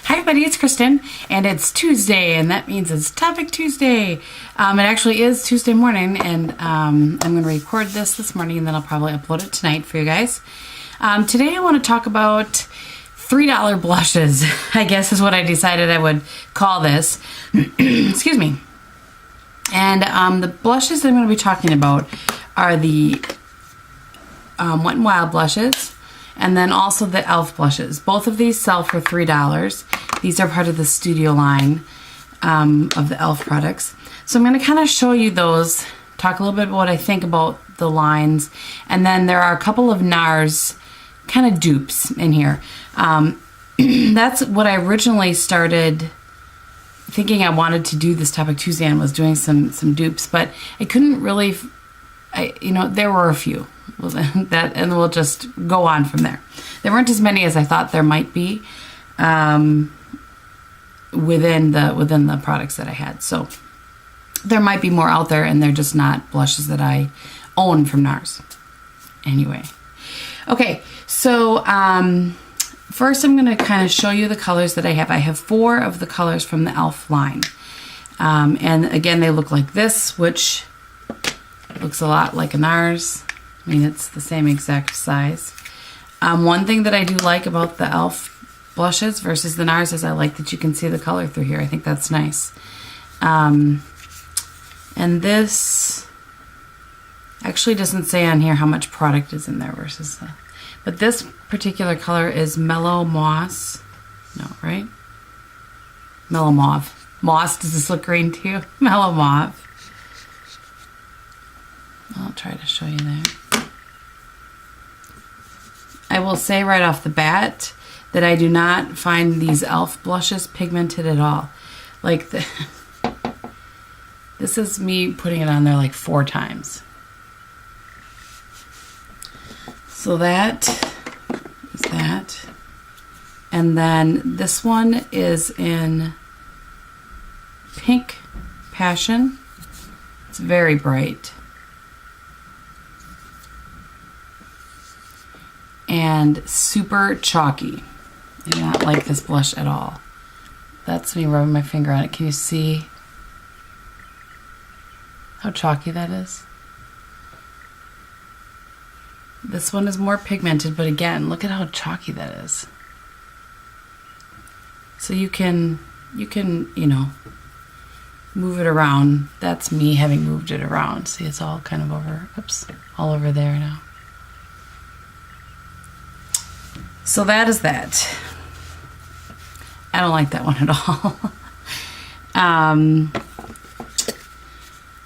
Hi everybody, it's Kristen, and it's Tuesday, and that means it's Topic Tuesday. It actually is Tuesday morning, and I'm going to record this morning, and then I'll probably upload it tonight for you guys. Today I want to talk about $3 blushes, I guess is what I decided I would call this. Excuse me. And the blushes that I'm going to be talking about are the Wet n Wild blushes, and then also the e.l.f. blushes. Both of these sell for $3. These are part of the studio line of the e.l.f. products. So I'm going to kind of show you those, talk a little bit about what I think about the lines, and then there are a couple of NARS kind of dupes in here. That's what I originally started thinking I wanted to do this Topic Tuesday on, was doing some dupes, but I couldn't really, there were a few. And we'll just go on from there. There weren't as many as I thought there might be within the products that I had. So there might be more out there, and they're just not blushes that I own from NARS. Anyway, okay. So first, I'm going to kind of show you the colors that I have. I have 4 of the colors from the e.l.f. line, and again, they look like this, which looks a lot like a NARS. I mean, it's the same exact size. One thing that I do like about the e.l.f. blushes versus the NARS is I like that you can see the color through here. I think that's nice. And this actually doesn't say on here how much product is in there versus but this particular color is Mellow Moss. No, right? Mellow Mauve. Moss, does this look green to you? Mellow Mauve. I'll try to show you that. I will say right off the bat that I do not find these e.l.f. blushes pigmented at all. Like, this is me putting it on there like 4 times. So that is that. And then this one is in Pink Passion. It's very bright. And super chalky. I do not like this blush at all. That's me rubbing my finger on it. Can you see how chalky that is? This one is more pigmented, but again, look at how chalky that is. So you can, move it around. That's me having moved it around. See, it's all kind of over, all over there now. So that is that. I don't like that one at all.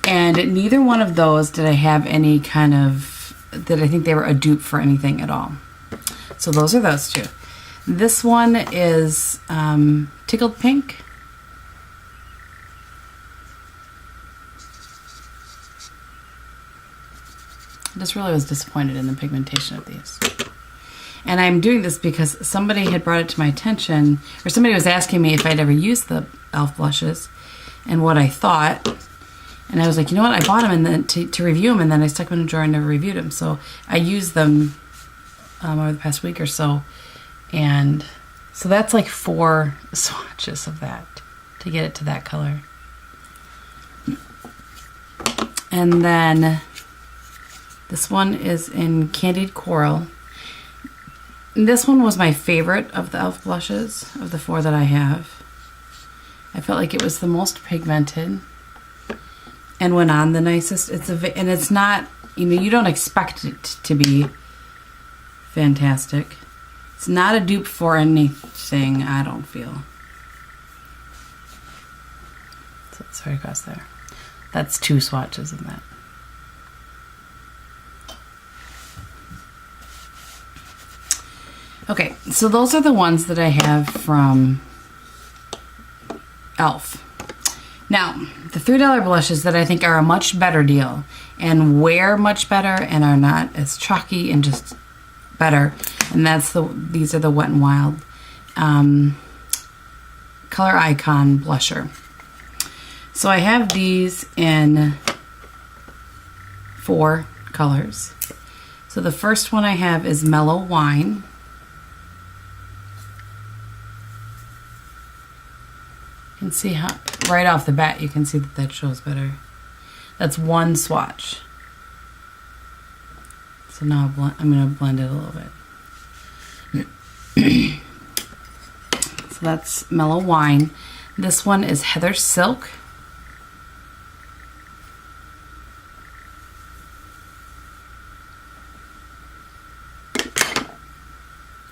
And neither one of those did I have any kind of, that I think they were a dupe for anything at all. So those are those 2. This one is Tickled Pink. I just really was disappointed in the pigmentation of these. And I'm doing this because somebody had brought it to my attention, or somebody was asking me if I'd ever used the e.l.f. blushes and what I thought. And I was like, you know what? I bought them and then to review them, and then I stuck them in a drawer and never reviewed them. So I used them over the past week or so. And so that's like 4 swatches of that to get it to that color. And then this one is in Candied Coral. This one was my favorite of the e.l.f. blushes, of the 4 that I have. I felt like it was the most pigmented and went on the nicest. And it's not, you don't expect it to be fantastic. It's not a dupe for anything, I don't feel. So it's right across there. That's 2 swatches of that. Okay, so those are the ones that I have from e.l.f. Now, the $3 blushes that I think are a much better deal and wear much better and are not as chalky and just better, and these are the Wet n Wild Color Icon Blusher. So I have these in 4 colors. So the first one I have is Mellow Wine. You can see how, right off the bat, you can see that that shows better. That's one swatch. So now I'm going to blend it a little bit. So that's Mellow Wine. This one is Heather Silk.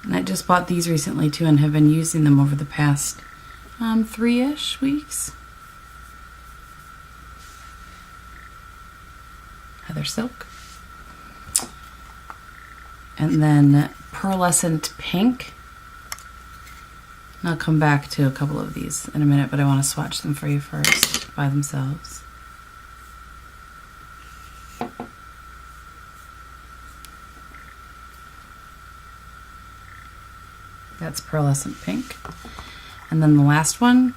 And I just bought these recently too and have been using them over the past 3-ish weeks. Heather Silk. And then Pearlescent Pink. And I'll come back to a couple of these in a minute, but I want to swatch them for you first by themselves. That's Pearlescent Pink. And then the last one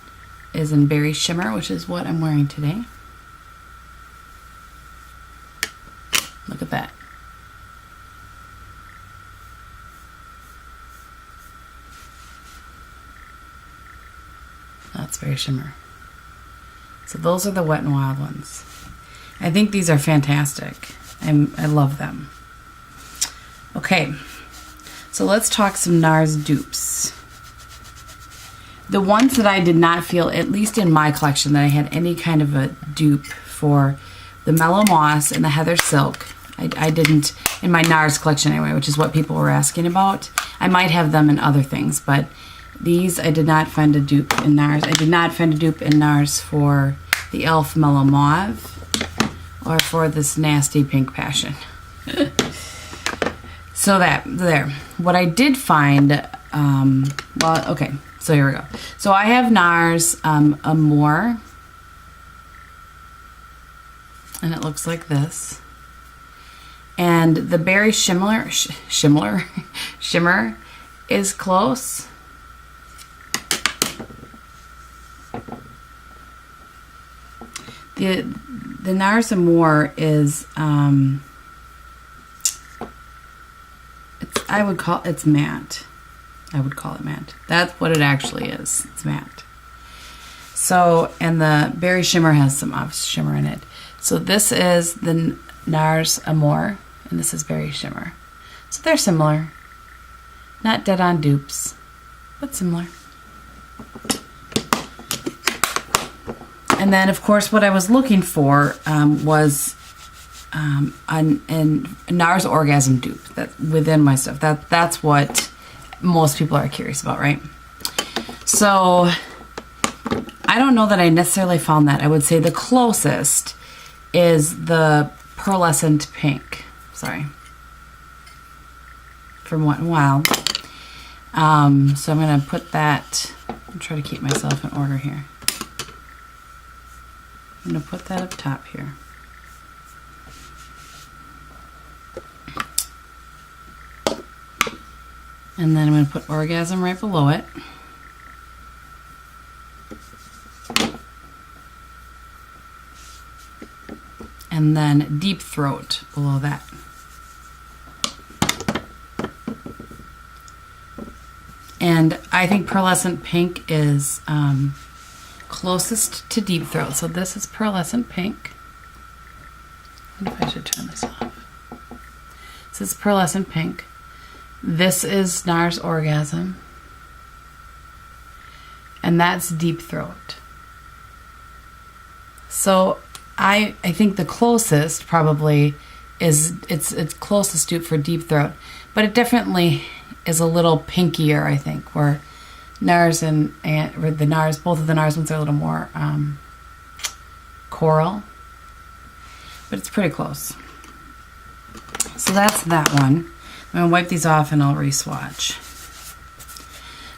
is in Berry Shimmer, which is what I'm wearing today. Look at that. That's Berry Shimmer. So those are the Wet n Wild ones. I think these are fantastic. I love them. Okay, so let's talk some NARS dupes. The ones that I did not feel, at least in my collection, that I had any kind of a dupe for, the Mellow Moss and the Heather Silk. I didn't, in my NARS collection anyway, which is what people were asking about. I might have them in other things, but these I did not find a dupe in NARS. I did not find a dupe in NARS for the e.l.f. Mellow Mauve or for this nasty Pink Passion. So that, there. What I did find, well, okay, so here we go. So I have NARS Amore, and it looks like this. And the Berry Shimmer is close. The NARS Amore is, I would call it's matte. I would call it matte. That's what it actually is. It's matte. So, and the Berry Shimmer has some off shimmer in it. So this is the NARS Amore, and this is Berry Shimmer. So they're similar. Not dead on dupes, but similar. And then, of course, what I was looking for was a NARS Orgasm dupe that within my stuff. That's what most people are curious about, right? So I don't know that I necessarily found that. I would say the closest is the Pearlescent Pink. Sorry. From Wet n Wild. So I'm going to put that, I'll try to keep myself in order here. I'm going to put that up top here. And then I'm going to put Orgasm right below it. And then Deep Throat below that. And I think Pearlescent Pink is closest to Deep Throat. So this is Pearlescent Pink. I wonder if I should turn this off. This is Pearlescent Pink. This is NARS Orgasm. And that's Deep Throat. So I think the closest probably is, it's closest dupe for Deep Throat. But it definitely is a little pinkier, I think, where NARS and the NARS, both of the NARS ones are a little more coral. But it's pretty close. So that's that one. I'm going to wipe these off and I'll re-swatch.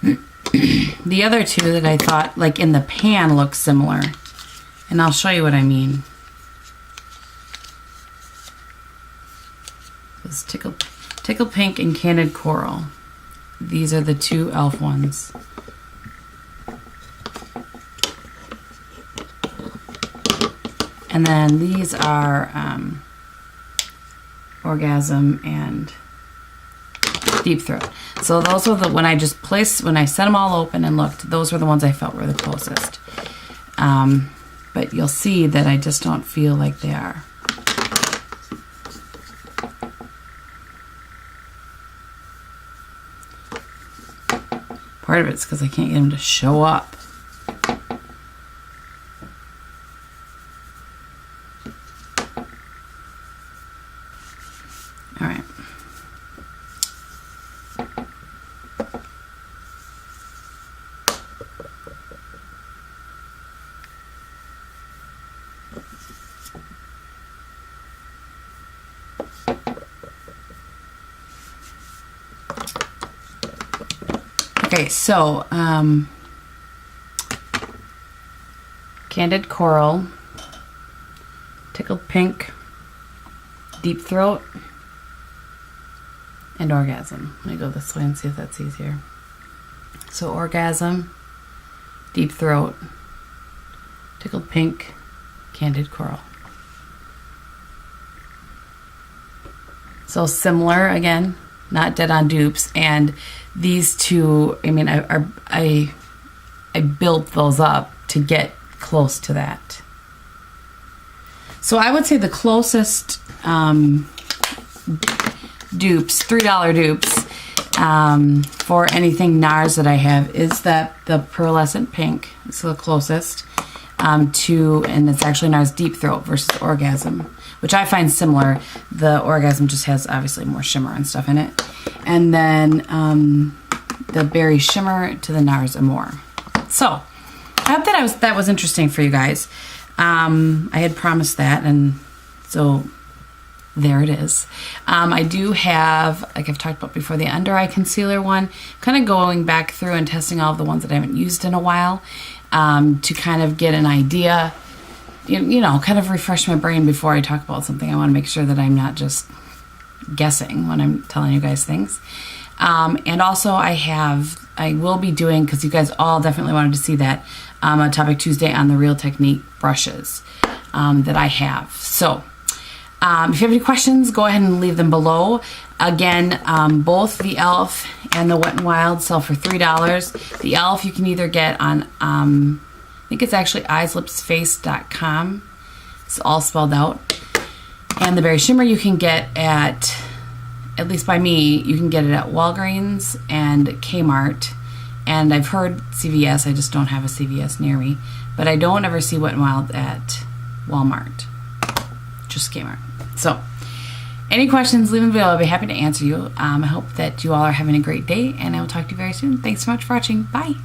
The other two that I thought, like in the pan, look similar. And I'll show you what I mean. This Tickle Pink and Candid Coral. These are the two e.l.f. ones. And then these are Orgasm and Deep Throat. So those are the, when I set them all open and looked, those were the ones I felt were the closest. But you'll see that I just don't feel like they are. Part of it's because I can't get them to show up. All right. Okay, so Candid Coral, Tickled Pink, Deep Throat, and Orgasm. Let me go this way and see if that's easier. So Orgasm, Deep Throat, Tickled Pink, Candid Coral. So similar, again, not dead on dupes, and these two, I mean, I built those up to get close to that. So I would say the closest dupes, $3 dupes, for anything NARS that I have is the pearlescent pink. It's the closest to, and it's actually NARS Deep Throat versus Orgasm, which I find similar. The Orgasm just has obviously more shimmer and stuff in it. And then the Berry Shimmer to the NARS Amore. So I hope that was interesting for you guys. I had promised that, and so there it is. I do have, like I've talked about before, the under eye concealer one, kind of going back through and testing all of the ones that I haven't used in a while, to kind of get an idea, you know, kind of refresh my brain before I talk about something. I want to make sure that I'm not just guessing when I'm telling you guys things. And also I will be doing, because you guys all definitely wanted to see that, a Topic Tuesday on the Real Technique brushes that I have. So if you have any questions, go ahead and leave them below. Again, both the e.l.f. and the Wet n Wild sell for $3. The e.l.f. you can either get on, I think it's actually eyeslipsface.com. It's all spelled out. And the Berry Shimmer you can get at least by me, you can get it at Walgreens and Kmart. And I've heard CVS, I just don't have a CVS near me. But I don't ever see Wet n Wild at Walmart, just Kmart. So, any questions, leave them below. I'll be happy to answer you. I hope that you all are having a great day, and I will talk to you very soon. Thanks so much for watching. Bye.